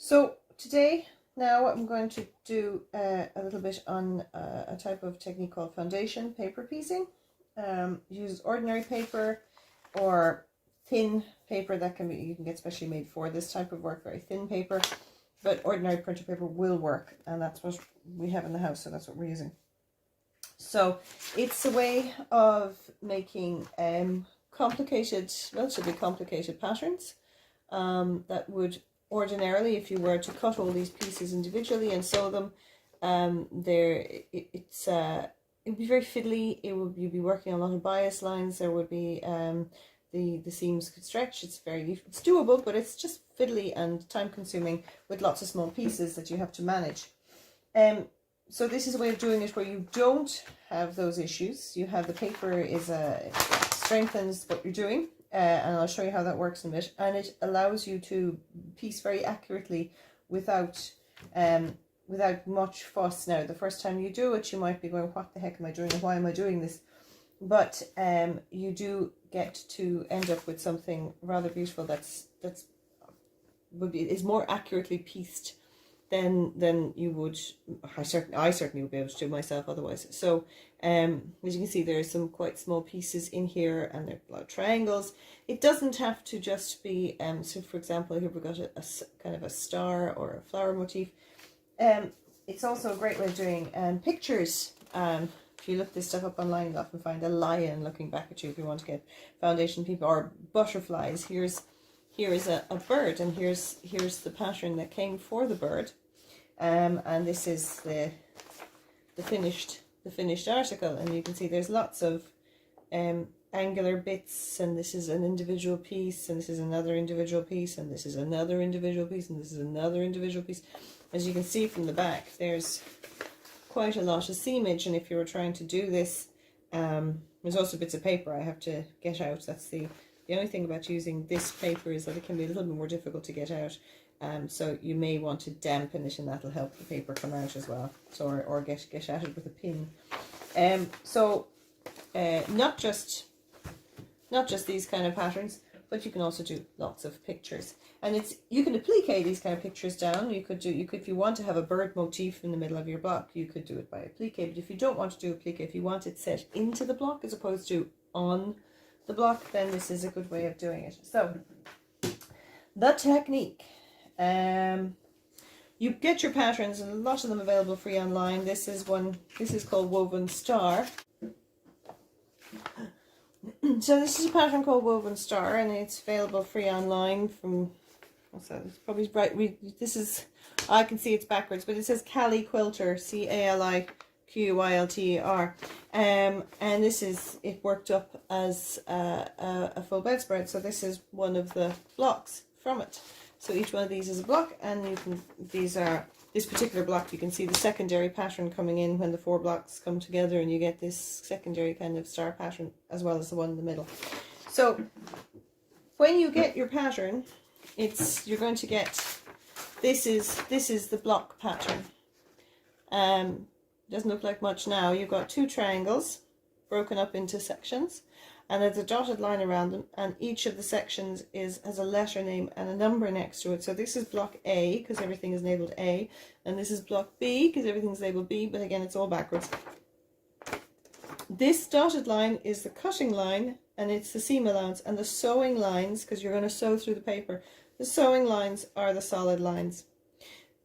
So today, now I'm going to do a little bit on a type of technique called foundation paper piecing. Use ordinary paper or thin paper that you can get specially made for this type of work, very thin paper, but ordinary printer paper will work, and that's what we have in the house, so that's what we're using. So it's a way of making relatively complicated patterns that would ordinarily, if you were to cut all these pieces individually and sew them, it would be very fiddly. You'd be working on a lot of bias lines. There would be the seams could stretch. It's doable, but it's just fiddly and time consuming with lots of small pieces that you have to manage. So this is a way of doing it where you don't have those issues. You have the paper strengthens what you're doing. And I'll show you how that works in a bit, and it allows you to piece very accurately without much fuss. Now, the first time you do it, you might be going, what the heck am I doing, and why am I doing this? But you do get to end up with something rather beautiful is more accurately pieced than you would. I certainly would be able to do myself otherwise. So as you can see, there are some quite small pieces in here, and there are a lot of triangles. It doesn't have to just be so for example, here we've got a kind of a star or a flower motif. It's also a great way of doing pictures. If you look this stuff up online, you'll often find a lion looking back at you if you want to get foundation people, or butterflies. Here is a bird, and here's the pattern that came for the bird, and this is the finished article, and you can see there's lots of angular bits, and this is an individual piece, and this is another individual piece, and this is another individual piece, and this is another individual piece. As you can see from the back, there's quite a lot of seamage, and if you were trying to do this, there's also bits of paper I have to get out. That's the only thing about using this paper, is that it can be a little bit more difficult to get out. So you may want to dampen it, and that'll help the paper come out as well. So or get at it with a pin. Not just these kind of patterns, but you can also do lots of pictures. And you can applique these kind of pictures down. You could if you want to have a bird motif in the middle of your block, you could do it by applique. But if you don't want to do applique, if you want it set into the block as opposed to on the block, then this is a good way of doing it. So the technique, you get your patterns, and a lot of them available free online. This is called Woven Star. So this is a pattern called Woven Star, and it's available free online from, what's that? It's probably bright. I can see it's backwards, but it says Cali Quilter, CALIQUILTER. And it worked up as a full bedspread. So this is one of the blocks from it. So each one of these is a block, and this particular block, you can see the secondary pattern coming in when the 4 blocks come together, and you get this secondary kind of star pattern as well as the one in the middle. So when you get your pattern, you're going to get, this is the block pattern. Doesn't look like much now. You've got 2 triangles broken up into sections, and there's a dotted line around them, and each of the sections has a letter name and a number next to it. So this is block A, because everything is labeled A, and this is block B, because everything's labeled B, but again, it's all backwards. This dotted line is the cutting line, and it's the seam allowance, and the sewing lines, because you're going to sew through the paper, the sewing lines are the solid lines.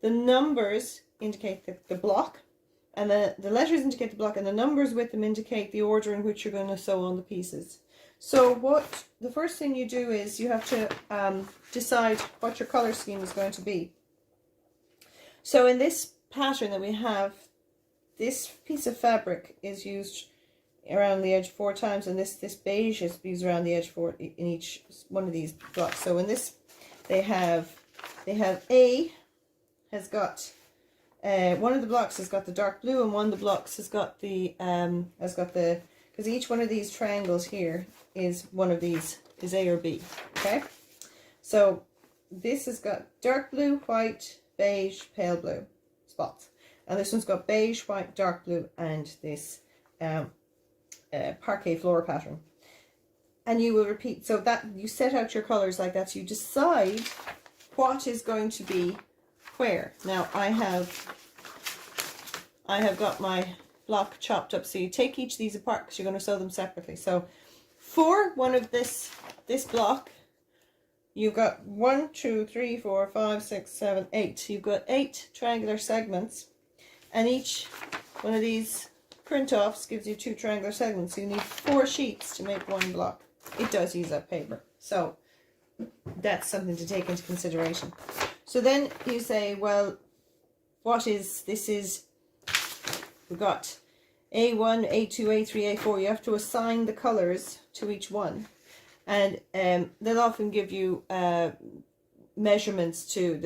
The numbers indicate the block, and the letters indicate the block, and the numbers with them indicate the order in which you're going to sew on the pieces. So the first thing you do is you have to decide what your color scheme is going to be. So in this pattern that we have, this piece of fabric is used around the edge 4 times, and this beige is used around the edge in each one of these blocks. So in this, they have A has got one of the blocks has got the dark blue, and one of the blocks has got because each one of these triangles here is one of these, is A or B. Okay, so this has got dark blue, white, beige, pale blue spots, and this one's got beige, white, dark blue, and this parquet floor pattern. And you will repeat, so that you set out your colors like that. So you decide what is going to be where. Now I have got my block chopped up. So you take each of these apart because you're going to sew them separately. So for one of this block, you've got 1, 2, 3, 4, 5, 6, 7, 8. You've got 8 triangular segments, and each one of these print offs gives you 2 triangular segments. So you need 4 sheets to make one block. It does use up paper, so that's something to take into consideration. So then you say, well, what is this? We've got A1, A2, A3, A4. You have to assign the colors to each one. And they'll often give you measurements too.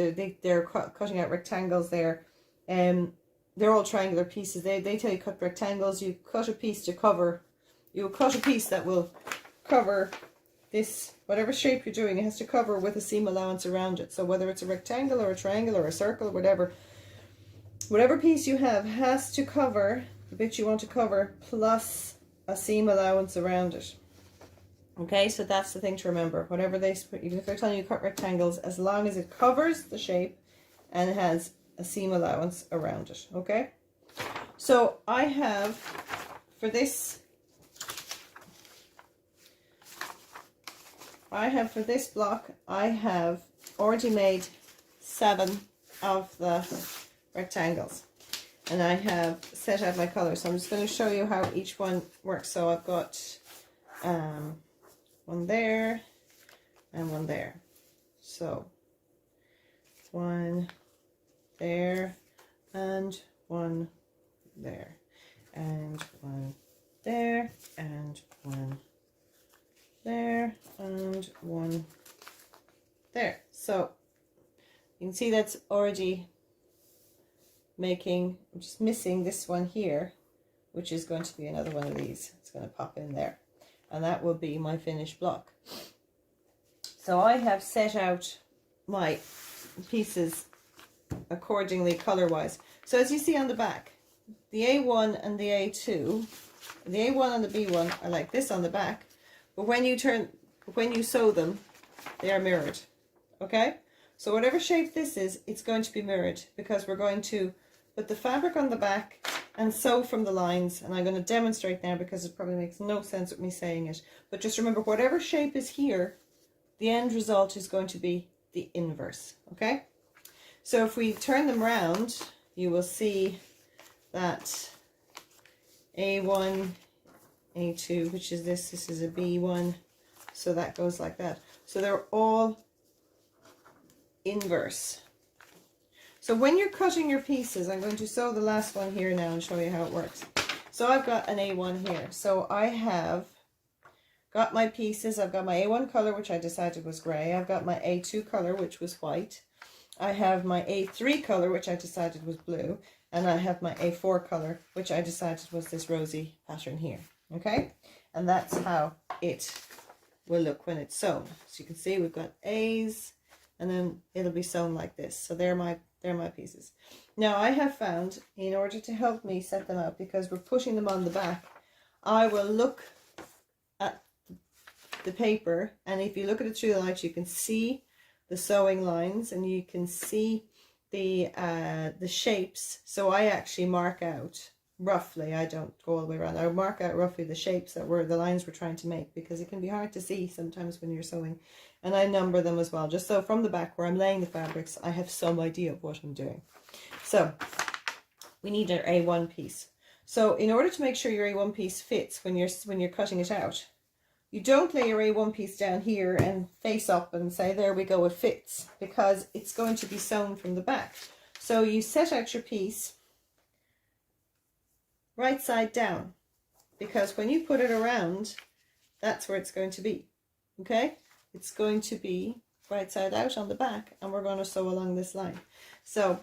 They're cutting out rectangles there. They're all triangular pieces. They tell you cut rectangles. You cut a piece to cover. You'll cut a piece that will cover this, whatever shape you're doing. It has to cover with a seam allowance around it. So whether it's a rectangle or a triangle or a circle, whatever piece you have has to cover the bit you want to cover plus a seam allowance around it. Okay, so that's the thing to remember. Whatever even if they're telling you cut rectangles, as long as it covers the shape and it has a seam allowance around it. Okay, so I have for this block, I have already made 7 of the rectangles, and I have set out my colors. So I'm just going to show you how each one works. So I've got one there and one there. So one there and one there and one there and one there and one there. So you can see that's already making, I'm just missing this one here, which is going to be another one of these. It's going to pop in there, and that will be my finished block. So I have set out my pieces accordingly color wise. So as you see on the back, the A1 and the A2, the A1 and the B1 are like this on the back, but when you sew them, they are mirrored. Okay, so whatever shape this is, it's going to be mirrored, because we're going to put the fabric on the back and sew from the lines. And I'm going to demonstrate now because it probably makes no sense with me saying it, but just remember, whatever shape is here, the end result is going to be the inverse. Okay, so if we turn them round, you will see that A1, A2, which is this is a B1, so that goes like that. So they're all inverse. So when you're cutting your pieces, I'm going to sew the last one here now and show you how it works. So I've got an A1 here. So I have got my pieces. I've got my A1 color, which I decided was gray. I've got my A2 color, which was white. I have my A3 color, which I decided was blue. And I have my A4 color, which I decided was this rosy pattern here. Okay, and that's how it will look when it's sewn. So you can see we've got A's, and then it'll be sewn like this. So they're my pieces. Now I have found, in order to help me set them out, because we're pushing them on the back, I will look at the paper, and if you look at it through the light, you can see the sewing lines and you can see the shapes. So I actually mark out roughly, I don't go all the way around, I mark out roughly the shapes that were the lines we're trying to make, because it can be hard to see sometimes when you're sewing, and I number them as well, just so from the back where I'm laying the fabrics I have some idea of what I'm doing. So we need our A1 piece. So in order to make sure your A1 piece fits when you're cutting it out, you don't lay your A1 piece down here and face up and say, there we go, it fits, because it's going to be sewn from the back. So you set out your piece right side down, because when you put it around, that's where it's going to be. Okay, it's going to be right side out on the back, and we're going to sew along this line. So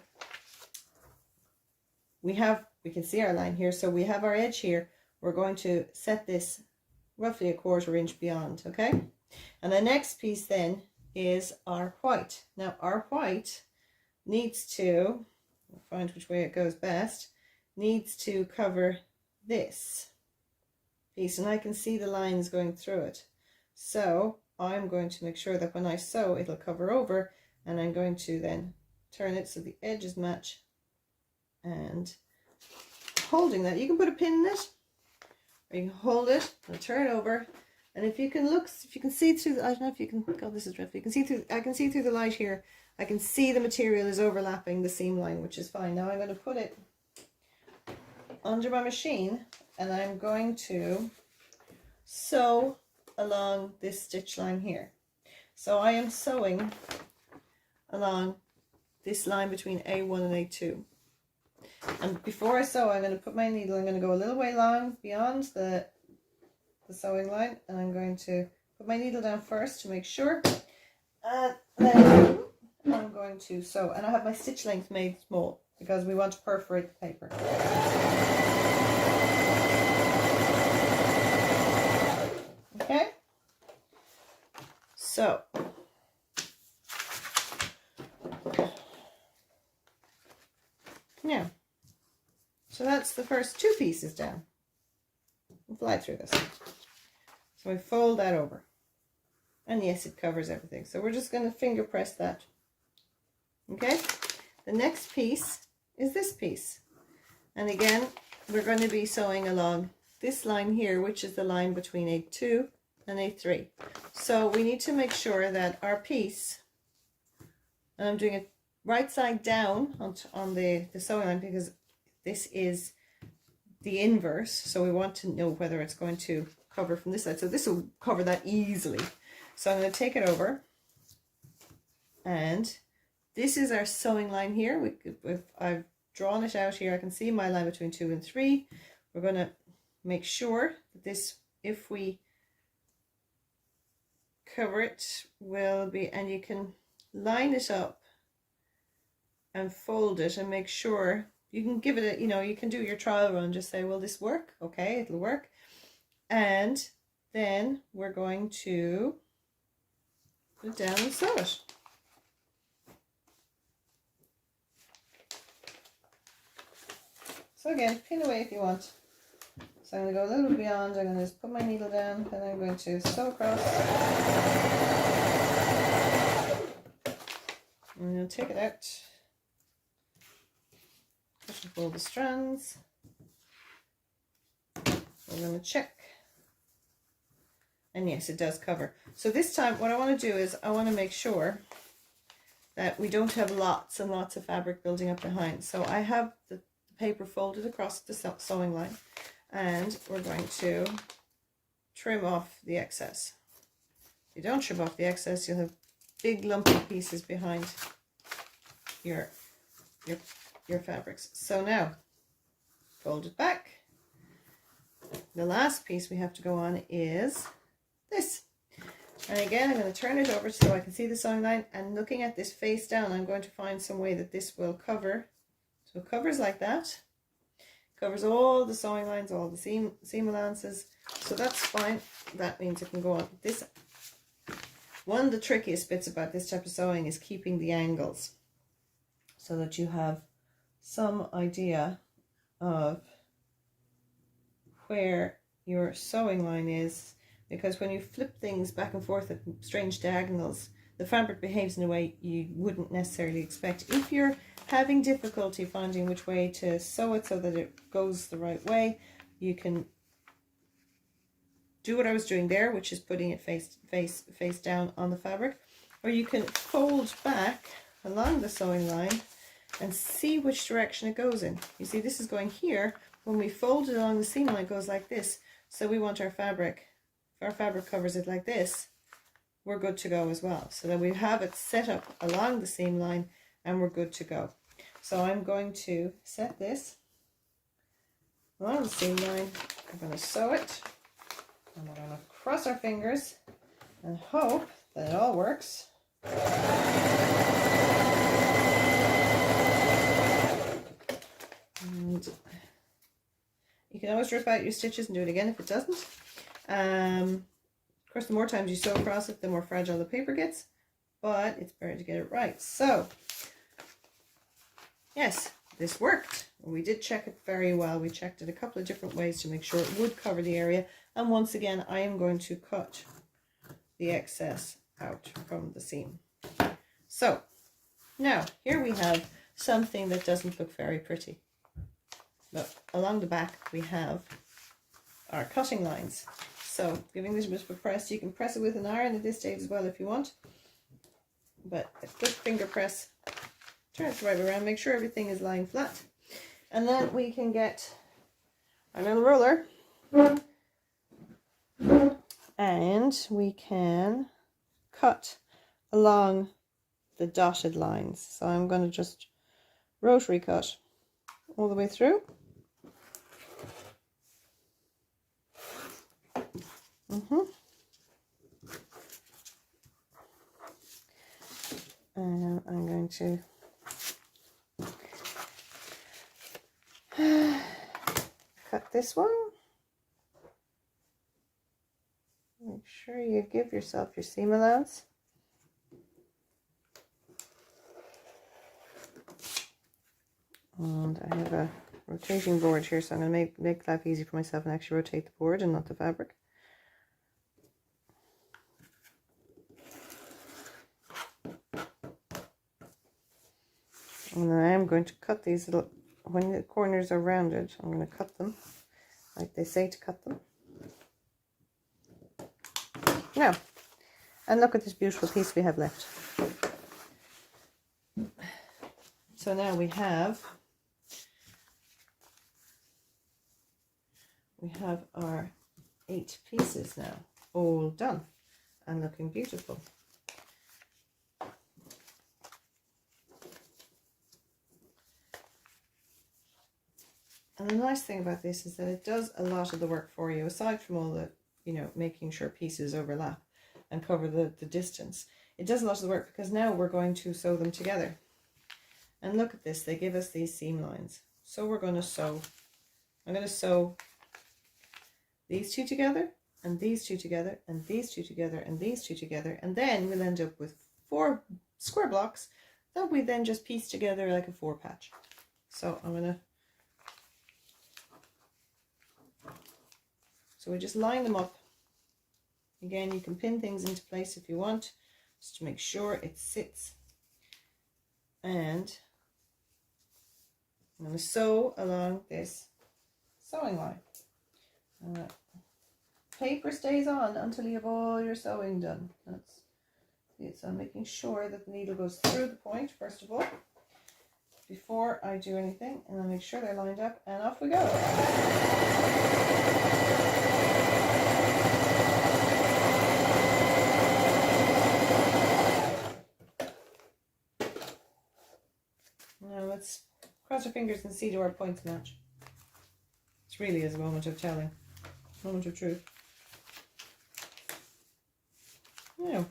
we can see our line here, so we have our edge here. We're going to set this roughly 1/4 inch beyond. Okay, and the next piece then is our white. Now our white needs to, I'll find which way it goes best, needs to cover this piece, and I can see the lines going through it. So I'm going to make sure that when I sew, it'll cover over, and I'm going to then turn it so the edges match, and holding that, you can put a pin in it, or you can hold it and turn it over. And if you can look, if you can see through, I don't know if you can, God, this is dreadful. You can see through, I can see through the light here. I can see the material is overlapping the seam line, which is fine. Now I'm going to put it under my machine, and I'm going to sew along this stitch line here. So I am sewing along this line between A1 and A2. And before I sew, I'm going to put my needle, I'm going to go a little way long beyond the sewing line, and I'm going to put my needle down first to make sure, and then I'm going to sew. And I have my stitch length made small because we want to perforate the paper. Okay, so now, so that's the first two pieces down. We'll fly through this. So we fold that over, and yes, it covers everything. So we're just going to finger press that. Okay, the next piece is this piece, and again we're going to be sewing along this line here, which is the line between A2 and A3. So we need to make sure that our piece, and I'm doing it right side down on the sewing line because this is the inverse, so we want to know whether it's going to cover from this side. So this will cover that easily. So I'm going to take it over, and this is our sewing line here. I've drawn it out here. I can see my line between 2 and 3. We're going to make sure that this, if we cover it, will be, and you can line it up and fold it and make sure. You can give it a, you know, you can do your trial run, just say, will this work? Okay, it'll work. And then we're going to put it down and sew it. So again, pin away if you want. So I'm going to go a little bit beyond. I'm going to just put my needle down, and I'm going to sew across. And I'll take it out. Push up all the strands. We're going to check. And yes, it does cover. So this time what I want to do is I want to make sure that we don't have lots and lots of fabric building up behind. So I have the paper folded across the sewing line, and we're going to trim off the excess. If you don't trim off the excess, you'll have big lumpy pieces behind your fabrics. So now fold it back. The last piece we have to go on is this, and again I'm going to turn it over so I can see the sewing line, and looking at this face down, I'm going to find some way that this will cover. So it covers like that, covers all the sewing lines, all the seam allowances, so that's fine. That means it can go on. This, one of the trickiest bits about this type of sewing is keeping the angles so that you have some idea of where your sewing line is, because when you flip things back and forth at strange diagonals, the fabric behaves in a way you wouldn't necessarily expect. If you're having difficulty finding which way to sew it so that it goes the right way, you can do what I was doing there, which is putting it face down on the fabric, or you can fold back along the sewing line and see which direction it goes in. You see, this is going here. When we fold it along the seam line, it goes like this. So we want our fabric, if our fabric covers it like this, we're good to go as well. So that we have it set up along the seam line and we're good to go. So I'm going to set this along the seam line. I'm going to sew it, and we're going to cross our fingers and hope that it all works. And you can always rip out your stitches and do it again if it doesn't. Of course, the more times you sew across it, the more fragile the paper gets, but it's better to get it right. So, yes, this worked. We did check it very well. We checked it a couple of different ways to make sure it would cover the area. And once again, I am going to cut the excess out from the seam. So, Now, here we have something that doesn't look very pretty. But along the back, we have our cutting lines. So, giving this a bit of a press, you can press it with an iron at this stage as well if you want. But a quick finger press, turn it the right way around, make sure everything is lying flat. And then we can get our little ruler. And we can cut along the dotted lines. So I'm going to just rotary cut all the way through. And I'm going to cut this one. Make sure you give yourself your seam allowance. And I have a rotating board here, so I'm going to make life easy for myself and actually rotate the board and not the fabric. And I am going to cut these little, when the corners are rounded, I'm going to cut them like they say to cut them. Now, and look at this beautiful piece we have left. So now we have our 8 pieces now, all done and looking beautiful. And the nice thing about this is that it does a lot of the work for you, aside from all the, making sure pieces overlap and cover the distance. It does a lot of the work because now we're going to sew them together. And look at this, they give us these seam lines. So we're going to sew, I'm going to sew these 2 together, and these 2 together, and these 2 together, and these 2 together, and then we'll end up with 4 square blocks that we then just piece together like a 4 patch. So so we just line them up. Again, you can pin things into place if you want, just to make sure it sits. And I'm going to sew along this sewing line. Paper stays on until you have all your sewing done. That's it. So I'm making sure that the needle goes through the point first of all before I do anything, and I'll make sure they're lined up, and off we go. Now let's cross our fingers and see do our points match. It really is a moment of telling, moment of truth. Now,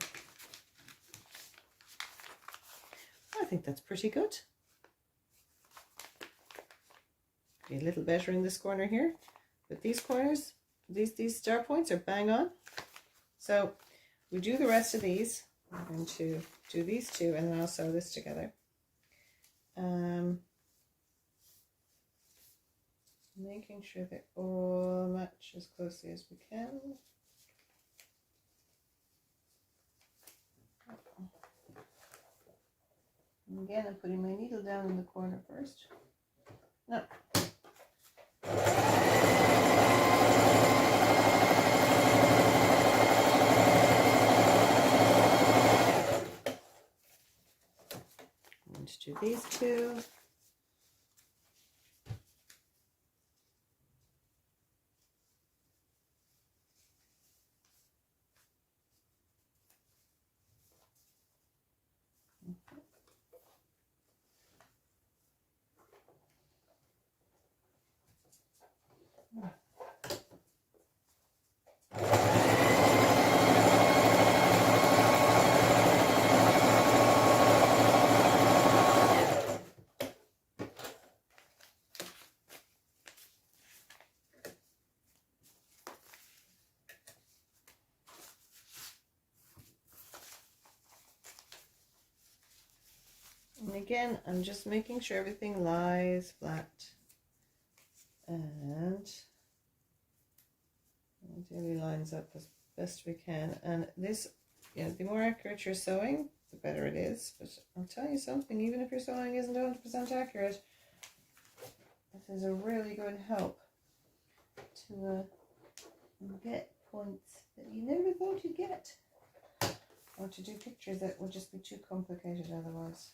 I think that's pretty good. Be a little better in this corner here, but these corners, these star points are bang on. So we do the rest of these. I'm going to do these 2, and then I'll sew this together. Making sure they all match as closely as we can. And again, I'm putting my needle down in the corner first. No. I'm going to do these 2. And again, I'm just making sure everything lies flat, and ideally lines up as best we can. And this, the more accurate you're sewing, the better it is. But I'll tell you something, even if your sewing isn't 100% accurate, this is a really good help to get points that you never thought you'd get, or to do pictures that would just be too complicated otherwise.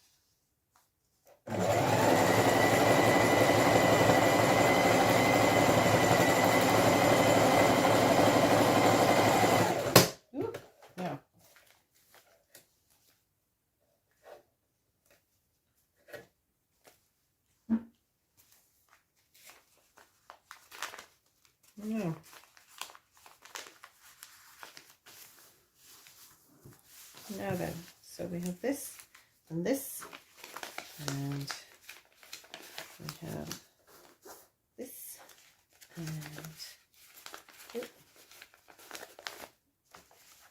Ooh, now. No. Now then, so we have this and this, and we have this, and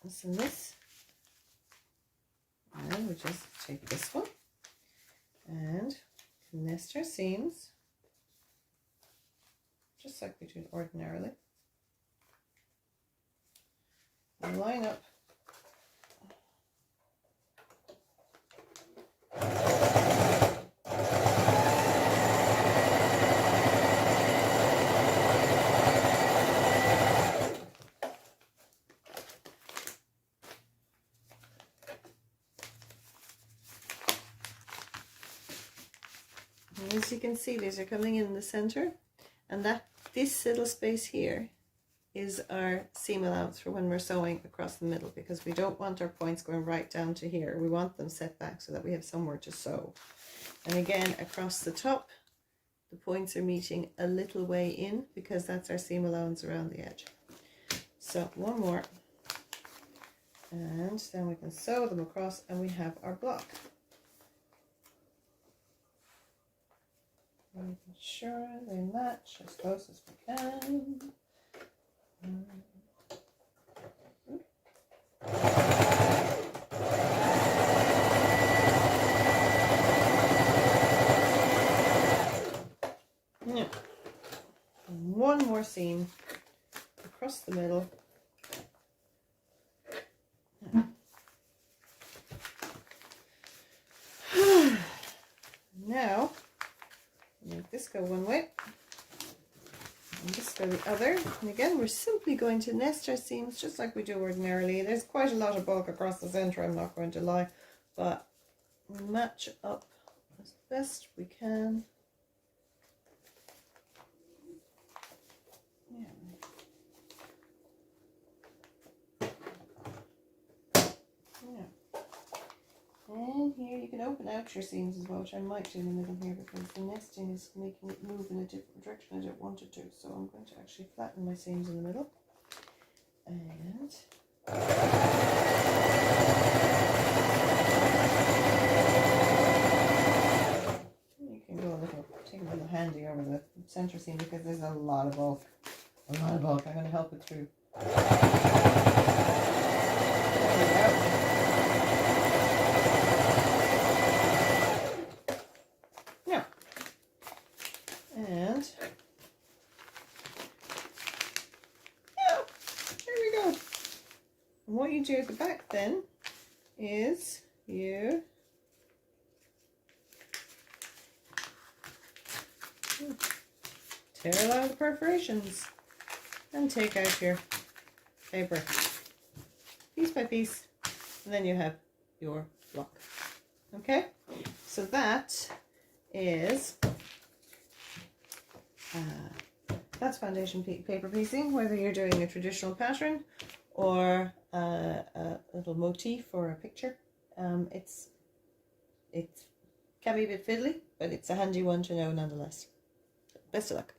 this and this, and we just take this one and nest our seams just like we do ordinarily, and line up and as you can see, these are coming in the center, and this little space here is our seam allowance for when we're sewing across the middle, because we don't want our points going right down to here. We want them set back so that we have somewhere to sew. And again, across the top, the points are meeting a little way in, because that's our seam allowance around the edge. So one more, and then we can sew them across, and we have our block. Making sure they match as close as we can. Yeah. And one more seam across the middle. Now, make this go one way and this go the other. And again, we're simply going to nest our seams just like we do ordinarily. There's quite a lot of bulk across the center, I'm not going to lie, but match up as best we can. And here you can open out your seams as well, which I might do in the middle here, because the nesting is making it move in a different direction I don't want it to. So I'm going to actually flatten my seams in the middle. And you can go take a little handy over the center seam, because there's a lot of bulk. A lot of bulk. I'm going to help it through. There we go. And yeah, there we go. And what you do at the back then is you tear out the perforations and take out your paper piece by piece, and then you have your block. Okay, so that is that's foundation paper piecing, whether you're doing a traditional pattern or a little motif or a picture. It can be a bit fiddly, but it's a handy one to know nonetheless. Best of luck.